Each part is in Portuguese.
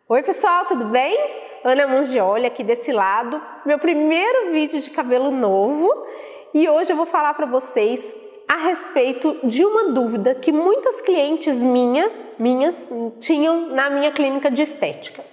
Oi pessoal, tudo bem? Ana Mongioli aqui desse lado, meu primeiro vídeo de cabelo novo, e hoje eu vou falar para vocês a respeito de uma dúvida que muitas clientes minhas tinham na minha clínica de estética.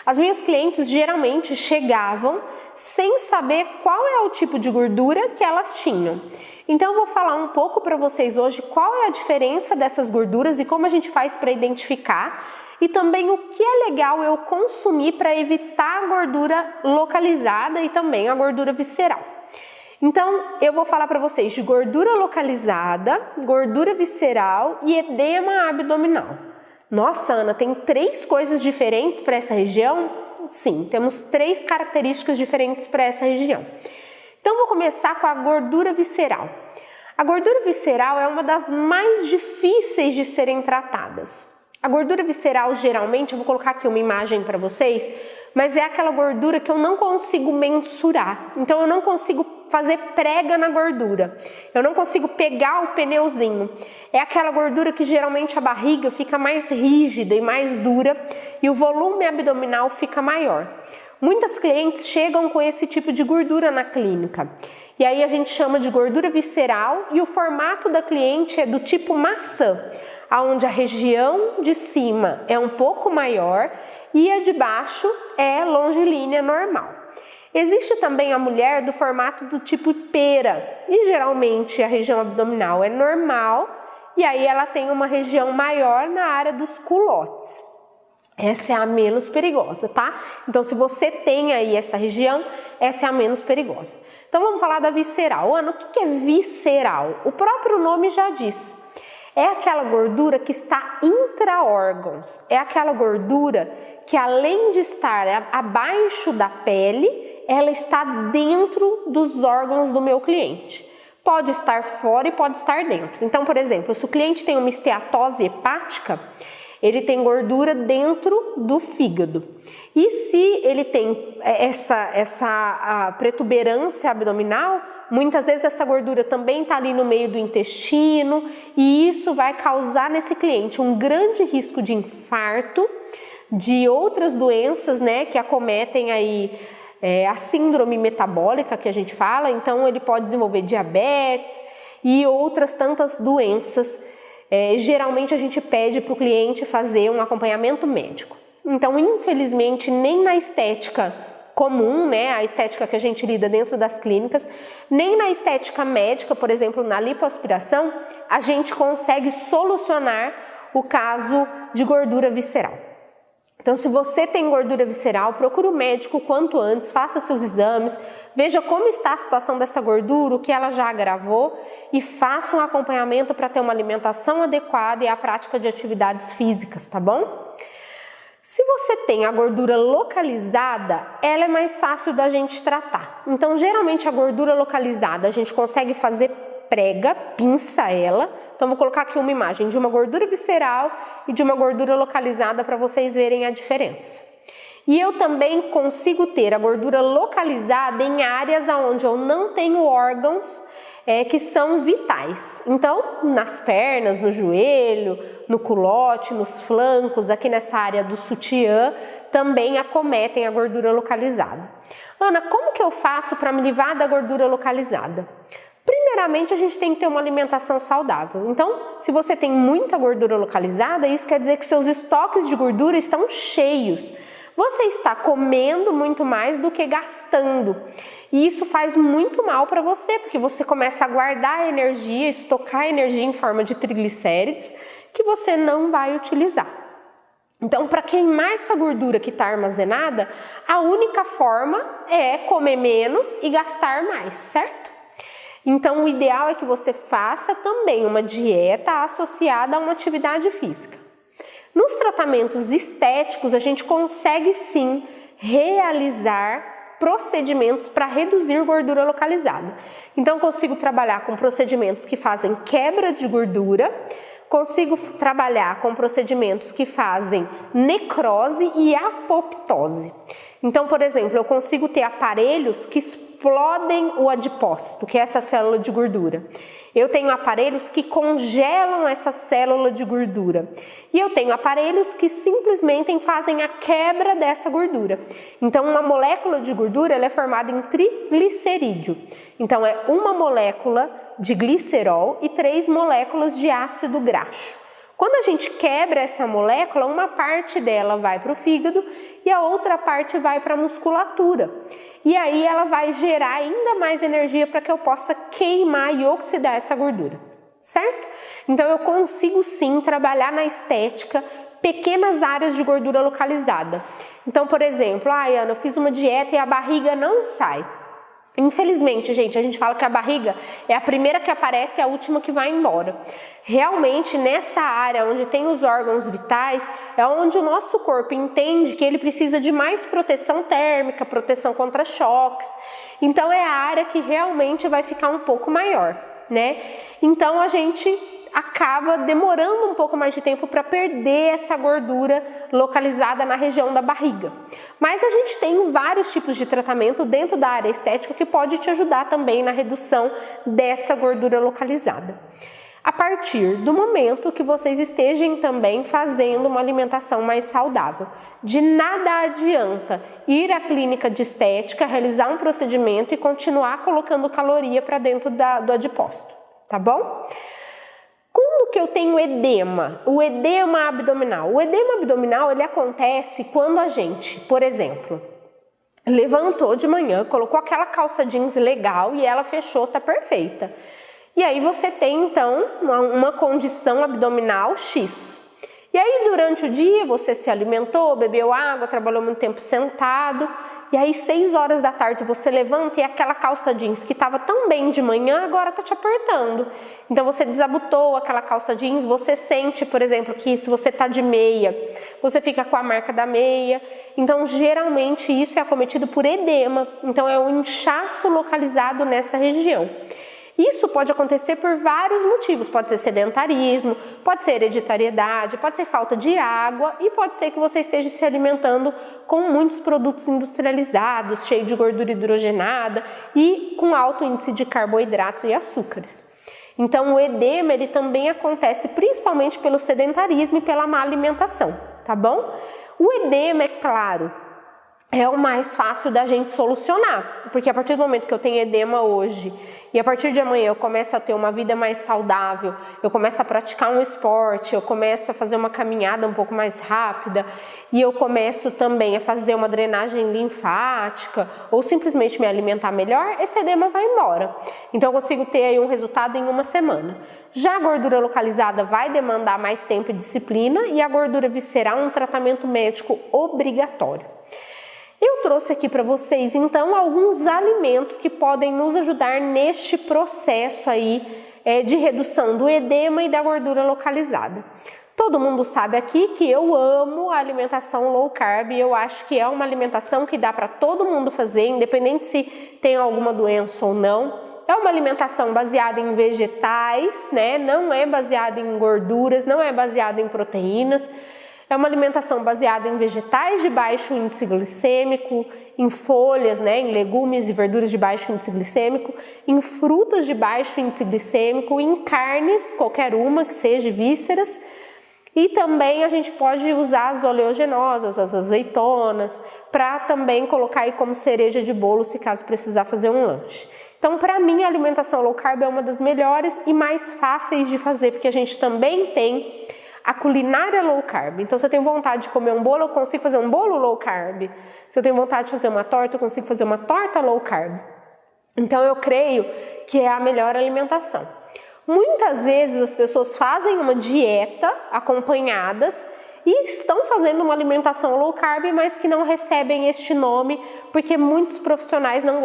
As minhas clientes geralmente chegavam sem saber qual é o tipo de gordura que elas tinham. Então eu vou falar um pouco para vocês hoje qual é a diferença dessas gorduras e como a gente faz para identificar, e também o que é legal eu consumir para evitar a gordura localizada e também a gordura visceral. Então eu vou falar para vocês de gordura localizada, gordura visceral e edema abdominal. Nossa, Ana, tem 3 coisas diferentes para essa região? Sim, temos 3 características diferentes para essa região. Então vou começar com a gordura visceral. A gordura visceral é uma das mais difíceis de serem tratadas. A gordura visceral, geralmente, eu vou colocar aqui uma imagem para vocês, mas é aquela gordura que eu não consigo mensurar. Então eu não consigo fazer prega na gordura. Eu não consigo pegar o pneuzinho. É aquela gordura que geralmente a barriga fica mais rígida e mais dura e o volume abdominal fica maior. Muitas clientes chegam com esse tipo de gordura na clínica. E aí a gente chama de gordura visceral e o formato da cliente é do tipo maçã, onde a região de cima é um pouco maior e a de baixo é longilínea normal. Existe também a mulher do formato do tipo pera e geralmente a região abdominal é normal e aí ela tem uma região maior na área dos culotes. Essa é a menos perigosa, tá? Então se você tem aí essa região, essa é a menos perigosa. Então vamos falar da visceral. Ana, o que é visceral? O próprio nome já diz. É aquela gordura que está intra-órgãos, é aquela gordura que além de estar abaixo da pele, ela está dentro dos órgãos do meu cliente. Pode estar fora e pode estar dentro. Então, por exemplo, se o cliente tem uma esteatose hepática, ele tem gordura dentro do fígado. E se ele tem essa protuberância abdominal, muitas vezes essa gordura também está ali no meio do intestino e isso vai causar nesse cliente um grande risco de infarto, de outras doenças, né, que acometem aí a síndrome metabólica que a gente fala. Então ele pode desenvolver diabetes e outras tantas doenças. Geralmente a gente pede para o cliente fazer um acompanhamento médico. Então infelizmente nem na estética comum, né, a estética que a gente lida dentro das clínicas, nem na estética médica, por exemplo, na lipoaspiração, a gente consegue solucionar o caso de gordura visceral. Então, se você tem gordura visceral, procure o médico quanto antes, faça seus exames, veja como está a situação dessa gordura, o que ela já agravou e faça um acompanhamento para ter uma alimentação adequada e a prática de atividades físicas, tá bom? Se você tem a gordura localizada, ela é mais fácil da gente tratar. Então, geralmente a gordura localizada a gente consegue fazer prega, pinça ela. Então, vou colocar aqui uma imagem de uma gordura visceral e de uma gordura localizada para vocês verem a diferença. E eu também consigo ter a gordura localizada em áreas onde eu não tenho órgãos que são vitais. Então, nas pernas, no joelho, no culote, nos flancos, aqui nessa área do sutiã, também acometem a gordura localizada. Ana, como que eu faço para me livrar da gordura localizada? Primeiramente, a gente tem que ter uma alimentação saudável. Então, se você tem muita gordura localizada, isso quer dizer que seus estoques de gordura estão cheios. Você está comendo muito mais do que gastando. E isso faz muito mal para você, porque você começa a guardar energia, estocar energia em forma de triglicérides que você não vai utilizar. Então, para queimar essa gordura que está armazenada, a única forma é comer menos e gastar mais, certo? Então, o ideal é que você faça também uma dieta associada a uma atividade física. Nos tratamentos estéticos, a gente consegue sim realizar procedimentos para reduzir gordura localizada. Então, consigo trabalhar com procedimentos que fazem quebra de gordura, consigo trabalhar com procedimentos que fazem necrose e apoptose. Então, por exemplo, eu consigo ter aparelhos que explodem o adipócito, que é essa célula de gordura. Eu tenho aparelhos que congelam essa célula de gordura. E eu tenho aparelhos que simplesmente fazem a quebra dessa gordura. Então, uma molécula de gordura ela é formada em triglicerídeo. Então, é uma molécula de glicerol e 3 moléculas de ácido graxo. Quando a gente quebra essa molécula, uma parte dela vai para o fígado e a outra parte vai para a musculatura. E aí ela vai gerar ainda mais energia para que eu possa queimar e oxidar essa gordura, certo? Então eu consigo sim trabalhar na estética pequenas áreas de gordura localizada. Então, por exemplo, Ana, eu fiz uma dieta e a barriga não sai. Infelizmente, gente, a gente fala que a barriga é a primeira que aparece e a última que vai embora. Realmente, nessa área onde tem os órgãos vitais, é onde o nosso corpo entende que ele precisa de mais proteção térmica, proteção contra choques. Então, é a área que realmente vai ficar um pouco maior, né? Então, a gente acaba demorando um pouco mais de tempo para perder essa gordura localizada na região da barriga. Mas a gente tem vários tipos de tratamento dentro da área estética que pode te ajudar também na redução dessa gordura localizada. A partir do momento que vocês estejam também fazendo uma alimentação mais saudável. De nada adianta ir à clínica de estética, realizar um procedimento e continuar colocando caloria para dentro do adipócito, tá bom? Quando que eu tenho edema? O edema abdominal. O edema abdominal ele acontece quando a gente, por exemplo, levantou de manhã, colocou aquela calça jeans legal e ela fechou, tá perfeita. E aí você tem então uma condição abdominal X. E aí durante o dia você se alimentou, bebeu água, trabalhou muito tempo sentado. E aí 6 horas da tarde você levanta e aquela calça jeans que estava tão bem de manhã agora está te apertando. Então você desabotou aquela calça jeans, você sente, por exemplo, que se você está de meia, você fica com a marca da meia. Então geralmente isso é acometido por edema, então é um inchaço localizado nessa região. Isso pode acontecer por vários motivos, pode ser sedentarismo, pode ser hereditariedade, pode ser falta de água e pode ser que você esteja se alimentando com muitos produtos industrializados, cheio de gordura hidrogenada e com alto índice de carboidratos e açúcares. Então o edema ele também acontece principalmente pelo sedentarismo e pela má alimentação, tá bom? O edema, é claro, é o mais fácil da gente solucionar, porque a partir do momento que eu tenho edema hoje e a partir de amanhã eu começo a ter uma vida mais saudável, eu começo a praticar um esporte, eu começo a fazer uma caminhada um pouco mais rápida e eu começo também a fazer uma drenagem linfática ou simplesmente me alimentar melhor, esse edema vai embora. Então eu consigo ter aí um resultado em 1 semana. Já a gordura localizada vai demandar mais tempo e disciplina e a gordura visceral um tratamento médico obrigatório. Eu trouxe aqui para vocês, então, alguns alimentos que podem nos ajudar neste processo aí de redução do edema e da gordura localizada. Todo mundo sabe aqui que eu amo a alimentação low carb e eu acho que é uma alimentação que dá para todo mundo fazer, independente se tem alguma doença ou não. É uma alimentação baseada em vegetais, né? Não é baseada em gorduras, não é baseada em proteínas. É uma alimentação baseada em vegetais de baixo índice glicêmico, em folhas, né, em legumes e verduras de baixo índice glicêmico, em frutas de baixo índice glicêmico, em carnes, qualquer uma que seja, vísceras. E também a gente pode usar as oleaginosas, as azeitonas, para também colocar aí como cereja de bolo se caso precisar fazer um lanche. Então, para mim, a alimentação low carb é uma das melhores e mais fáceis de fazer, porque a gente também tem a culinária low carb. Então, se eu tenho vontade de comer um bolo, eu consigo fazer um bolo low carb. Se eu tenho vontade de fazer uma torta, eu consigo fazer uma torta low carb. Então, eu creio que é a melhor alimentação. Muitas vezes as pessoas fazem uma dieta acompanhadas e estão fazendo uma alimentação low carb, mas que não recebem este nome porque muitos profissionais não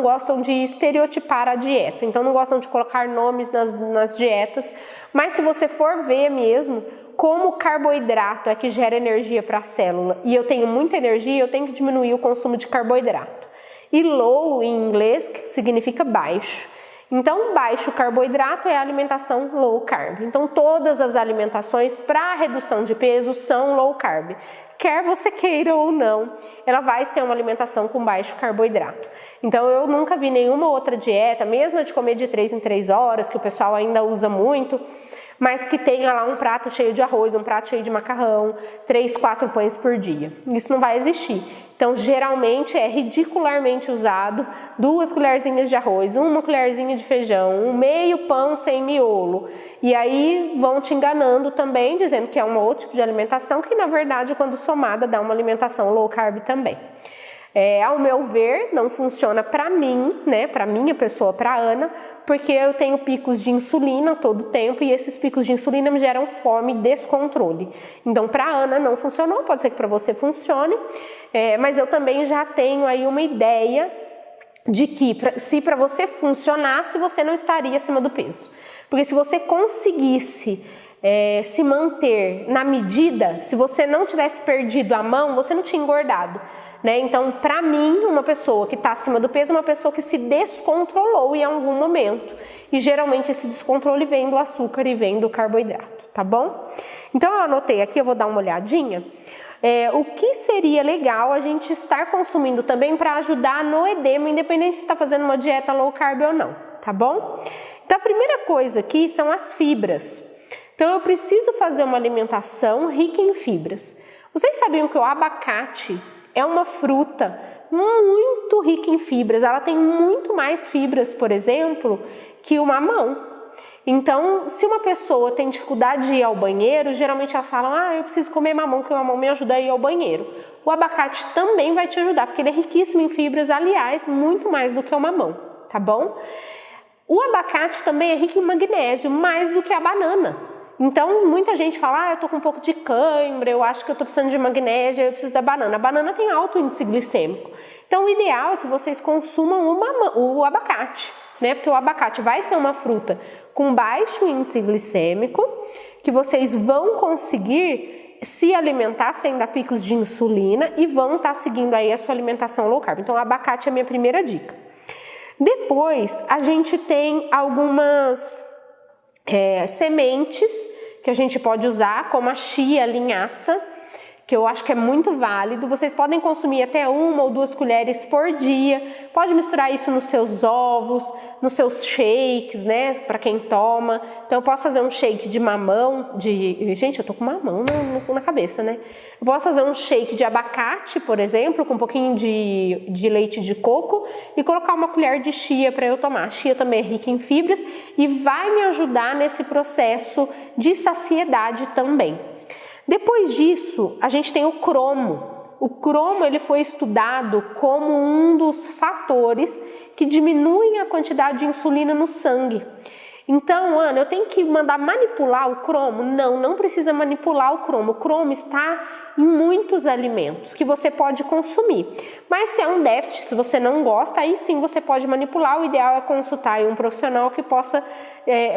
gostam de estereotipar a dieta, então não gostam de colocar nomes nas dietas, mas se você for ver mesmo como o carboidrato é que gera energia para a célula e eu tenho muita energia, eu tenho que diminuir o consumo de carboidrato. E low em inglês significa baixo. Então, baixo carboidrato é a alimentação low carb. Então, todas as alimentações para redução de peso são low carb. Quer você queira ou não, ela vai ser uma alimentação com baixo carboidrato. Então, eu nunca vi nenhuma outra dieta, mesmo a de comer de 3 em 3 horas, que o pessoal ainda usa muito, mas que tenha lá um prato cheio de arroz, um prato cheio de macarrão, 3, 4 pães por dia. Isso não vai existir. Então, geralmente é ridicularmente usado 2 colherzinhas de arroz, 1 colherzinha de feijão, um meio pão sem miolo. E aí vão te enganando também, dizendo que é um outro tipo de alimentação, que na verdade, quando somada, dá uma alimentação low carb também. Ao meu ver, não funciona para mim, né, para minha pessoa, para Ana, porque eu tenho picos de insulina todo tempo e esses picos de insulina me geram fome e descontrole. Então, para Ana não funcionou, pode ser que para você funcione, mas eu também já tenho aí uma ideia de que se para você funcionasse, você não estaria acima do peso. Porque se você conseguisse se manter na medida, se você não tivesse perdido a mão, você não tinha engordado. Né? Então, para mim, uma pessoa que está acima do peso é uma pessoa que se descontrolou em algum momento. E geralmente esse descontrole vem do açúcar e vem do carboidrato, tá bom? Então, eu anotei aqui, eu vou dar uma olhadinha. O que seria legal a gente estar consumindo também para ajudar no edema, independente se está fazendo uma dieta low carb ou não, tá bom? Então, a primeira coisa aqui são as fibras. Então, eu preciso fazer uma alimentação rica em fibras. Vocês sabiam que o abacate é uma fruta muito rica em fibras, ela tem muito mais fibras, por exemplo, que o mamão. Então, se uma pessoa tem dificuldade de ir ao banheiro, geralmente elas falam, eu preciso comer mamão, porque o mamão me ajuda a ir ao banheiro. O abacate também vai te ajudar, porque ele é riquíssimo em fibras, aliás, muito mais do que o mamão, tá bom? O abacate também é rico em magnésio, mais do que a banana. Então, muita gente fala, eu tô com um pouco de cãibra, eu acho que eu tô precisando de magnésio, eu preciso da banana. A banana tem alto índice glicêmico. Então, o ideal é que vocês consumam o abacate, né? Porque o abacate vai ser uma fruta com baixo índice glicêmico, que vocês vão conseguir se alimentar sem dar picos de insulina e vão estar seguindo aí a sua alimentação low carb. Então, o abacate é a minha primeira dica. Depois, a gente tem algumas sementes que a gente pode usar, como a chia, a linhaça, que eu acho que é muito válido. Vocês podem consumir até 1 ou 2 colheres por dia. Pode misturar isso nos seus ovos, nos seus shakes, né? Para quem toma. Então eu posso fazer um shake de mamão, gente, eu tô com mamão na cabeça, né? Eu posso fazer um shake de abacate, por exemplo, com um pouquinho de leite de coco e colocar uma colher de chia para eu tomar. A chia também é rica em fibras e vai me ajudar nesse processo de saciedade também. Depois disso, a gente tem o cromo. O cromo ele foi estudado como um dos fatores que diminuem a quantidade de insulina no sangue. Então, Ana, eu tenho que mandar manipular o cromo? Não precisa manipular o cromo. O cromo está em muitos alimentos que você pode consumir. Mas se é um déficit, se você não gosta, aí sim você pode manipular. O ideal é consultar um profissional que possa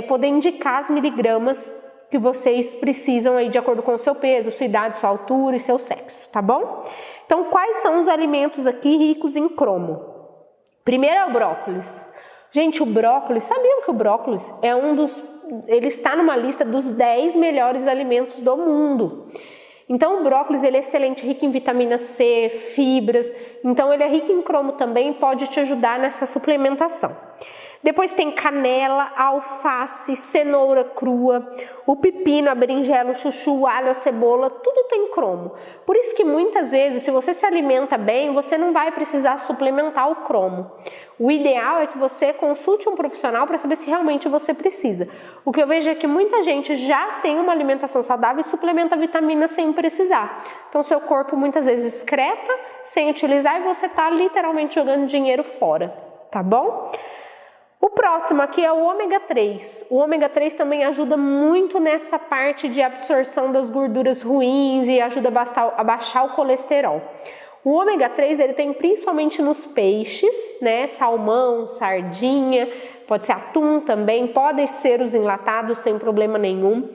poder indicar as miligramas que vocês precisam aí de acordo com o seu peso, sua idade, sua altura e seu sexo, tá bom? Então, quais são os alimentos aqui ricos em cromo? Primeiro é o brócolis. Gente, o brócolis, sabiam que o brócolis é ele está numa lista dos 10 melhores alimentos do mundo. Então, o brócolis ele é excelente, rico em vitamina C, fibras, então ele é rico em cromo também, pode te ajudar nessa suplementação. Depois tem canela, alface, cenoura crua, o pepino, a berinjela, o chuchu, o alho, a cebola, tudo tem cromo. Por isso que muitas vezes, se você se alimenta bem, você não vai precisar suplementar o cromo. O ideal é que você consulte um profissional para saber se realmente você precisa. O que eu vejo é que muita gente já tem uma alimentação saudável e suplementa vitamina sem precisar. Então, seu corpo muitas vezes excreta sem utilizar e você está literalmente jogando dinheiro fora, tá bom? O próximo aqui é o ômega 3. O ômega 3 também ajuda muito nessa parte de absorção das gorduras ruins e ajuda a baixar o colesterol. O ômega 3 ele tem principalmente nos peixes, né? Salmão, sardinha, pode ser atum também, podem ser os enlatados sem problema nenhum.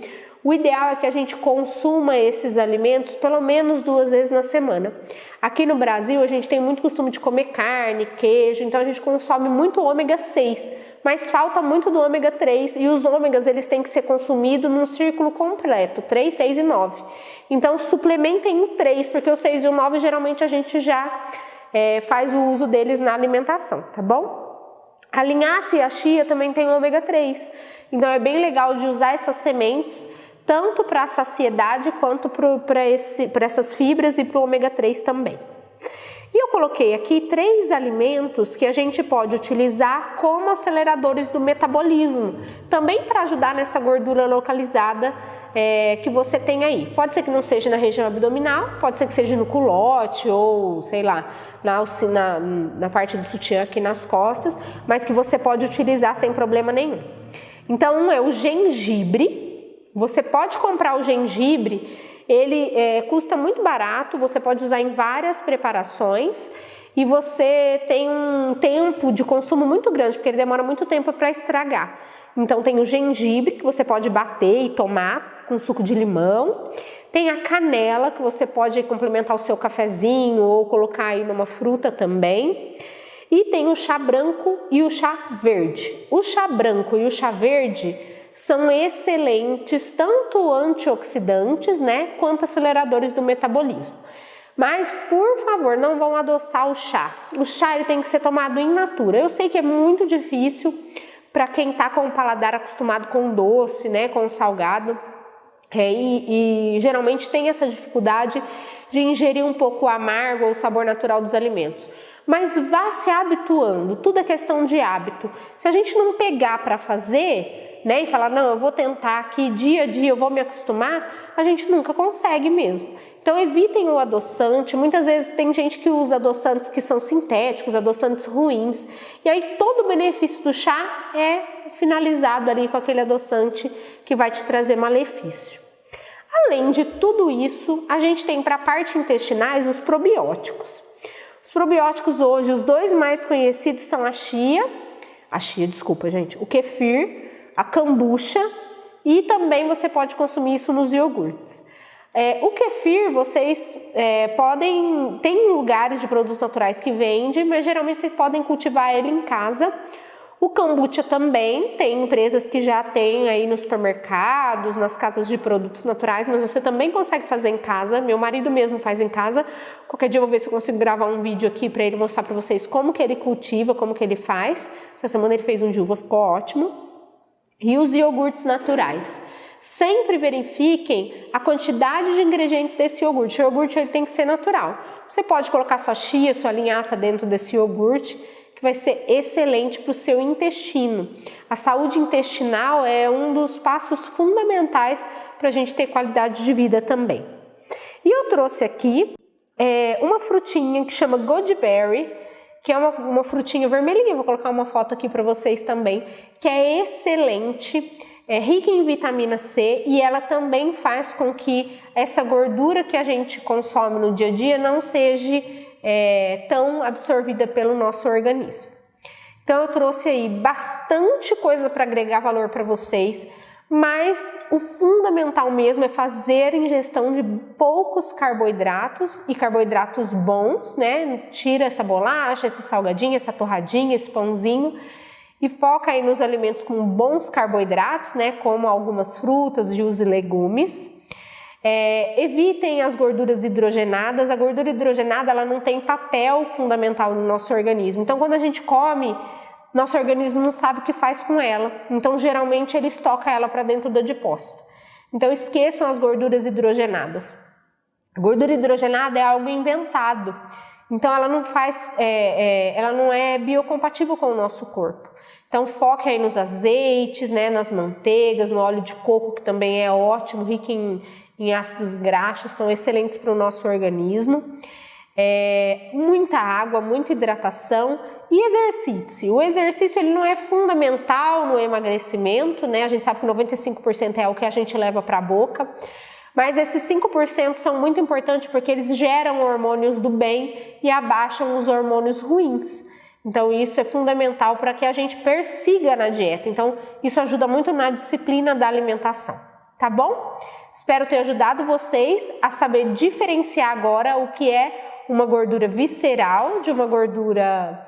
o ideal é que a gente consuma esses alimentos pelo menos 2 vezes na semana. Aqui no Brasil a gente tem muito costume de comer carne, queijo, então a gente consome muito ômega 6, mas falta muito do ômega 3 e os ômegas eles têm que ser consumidos num círculo completo, 3, 6 e 9. Então suplementem o 3, porque o 6 e o 9 geralmente a gente já faz o uso deles na alimentação, tá bom? A linhaça e a chia também tem ômega 3, então é bem legal de usar essas sementes tanto para a saciedade quanto para essas fibras e para o ômega 3 também. E eu coloquei aqui 3 alimentos que a gente pode utilizar como aceleradores do metabolismo, também para ajudar nessa gordura localizada que você tem aí. Pode ser que não seja na região abdominal, pode ser que seja no culote ou, sei lá, na parte do sutiã aqui nas costas, mas que você pode utilizar sem problema nenhum. Então, um é o gengibre. Você pode comprar o gengibre, ele custa muito barato, você pode usar em várias preparações e você tem um tempo de consumo muito grande, porque ele demora muito tempo para estragar. Então tem o gengibre, que você pode bater e tomar com suco de limão. Tem a canela, que você pode complementar o seu cafezinho ou colocar aí numa fruta também. E tem o chá branco e o chá verde. O chá branco e o chá verde são excelentes, tanto antioxidantes, né, quanto aceleradores do metabolismo. Mas, por favor, não vão adoçar o chá. O chá ele tem que ser tomado in natura. Eu sei que é muito difícil para quem está com o paladar acostumado com doce, né, com salgado, e geralmente tem essa dificuldade de ingerir um pouco o amargo ou o sabor natural dos alimentos. Mas vá se habituando, tudo é questão de hábito. Se a gente não pegar para fazer, né, e falar, não, eu vou tentar aqui dia a dia, eu vou me acostumar, a gente nunca consegue mesmo. Então evitem o adoçante, muitas vezes tem gente que usa adoçantes que são sintéticos, adoçantes ruins, e aí todo o benefício do chá é finalizado ali com aquele adoçante que vai te trazer malefício. Além de tudo isso, a gente tem para a parte intestinais os probióticos. Os probióticos hoje, os 2 mais conhecidos são o kefir, a kombucha e também você pode consumir isso nos iogurtes. O kefir, vocês tem lugares de produtos naturais que vendem, mas geralmente vocês podem cultivar ele em casa. O kombucha também, tem empresas que já têm aí nos supermercados, nas casas de produtos naturais, mas você também consegue fazer em casa. Meu marido mesmo faz em casa. Qualquer dia eu vou ver se eu consigo gravar um vídeo aqui para ele mostrar para vocês como que ele cultiva, como que ele faz. Essa semana ele fez um de uva, ficou ótimo. E os iogurtes naturais. Sempre verifiquem a quantidade de ingredientes desse iogurte. O iogurte ele tem que ser natural. Você pode colocar sua chia, sua linhaça dentro desse iogurte, que vai ser excelente para o seu intestino. A saúde intestinal é um dos passos fundamentais para a gente ter qualidade de vida também. E eu trouxe aqui uma frutinha que chama Goodberry, que é uma frutinha vermelhinha, vou colocar uma foto aqui para vocês também, que é excelente, é rica em vitamina C e ela também faz com que essa gordura que a gente consome no dia a dia não seja tão absorvida pelo nosso organismo. Então eu trouxe aí bastante coisa para agregar valor para vocês, mas o fundamental mesmo é fazer ingestão de poucos carboidratos e carboidratos bons, né? Tira essa bolacha, esse salgadinho, essa torradinha, esse pãozinho e foca aí nos alimentos com bons carboidratos, né? Como algumas frutas, jus e legumes. Evitem as gorduras hidrogenadas. A gordura hidrogenada ela não tem papel fundamental no nosso organismo. Então, quando a gente come, nosso organismo não sabe o que faz com ela. Então, geralmente, ele estoca ela para dentro do adipócito. Então, esqueçam as gorduras hidrogenadas. A gordura hidrogenada é algo inventado. Então, ela não é biocompatível com o nosso corpo. Então, foque aí nos azeites, né, nas manteigas, no óleo de coco, que também é ótimo, rico em ácidos graxos, são excelentes para o nosso organismo. Muita água, muita hidratação e exercite-se. O exercício ele não é fundamental no emagrecimento, né? A gente sabe que 95% é o que a gente leva para a boca, mas esses 5% são muito importantes porque eles geram hormônios do bem e abaixam os hormônios ruins. Então isso é fundamental para que a gente persiga na dieta. Então isso ajuda muito na disciplina da alimentação. tá bom? Espero ter ajudado vocês a saber diferenciar agora o que é uma gordura visceral de uma gordura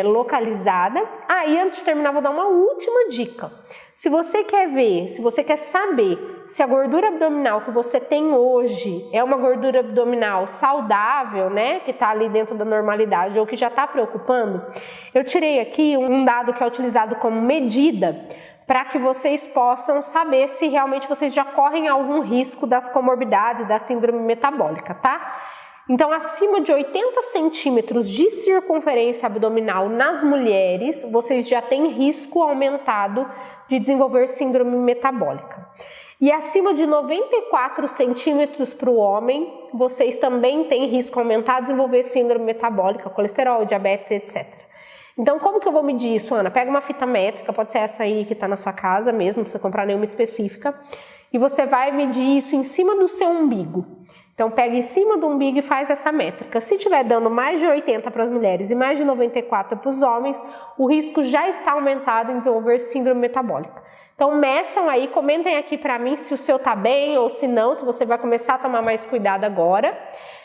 localizada. E antes de terminar, vou dar uma última dica. Se você quer ver, se você quer saber se a gordura abdominal que você tem hoje é uma gordura abdominal saudável, né, que está ali dentro da normalidade ou que já está preocupando, eu tirei aqui um dado que é utilizado como medida para que vocês possam saber se realmente vocês já correm algum risco das comorbidades, da síndrome metabólica, tá? Então, acima de 80 centímetros de circunferência abdominal nas mulheres, vocês já têm risco aumentado de desenvolver síndrome metabólica. E acima de 94 centímetros para o homem, vocês também têm risco aumentado de desenvolver síndrome metabólica, colesterol, diabetes, etc. Então, como que eu vou medir isso, Ana? Pega uma fita métrica, pode ser essa aí que está na sua casa mesmo, não precisa comprar nenhuma específica, e você vai medir isso em cima do seu umbigo. Então, pega em cima do umbigo e faz essa métrica. Se estiver dando mais de 80 para as mulheres e mais de 94 para os homens, o risco já está aumentado em desenvolver síndrome metabólica. Então, meçam aí, comentem aqui para mim se o seu tá bem ou se não, se você vai começar a tomar mais cuidado agora.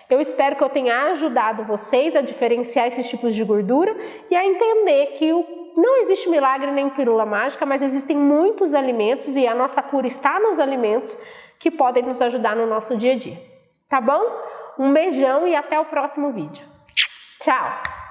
Eu espero que eu tenha ajudado vocês a diferenciar esses tipos de gordura e a entender que não existe milagre nem pílula mágica, mas existem muitos alimentos e a nossa cura está nos alimentos que podem nos ajudar no nosso dia a dia. Tá bom? Um beijão e até o próximo vídeo. Tchau!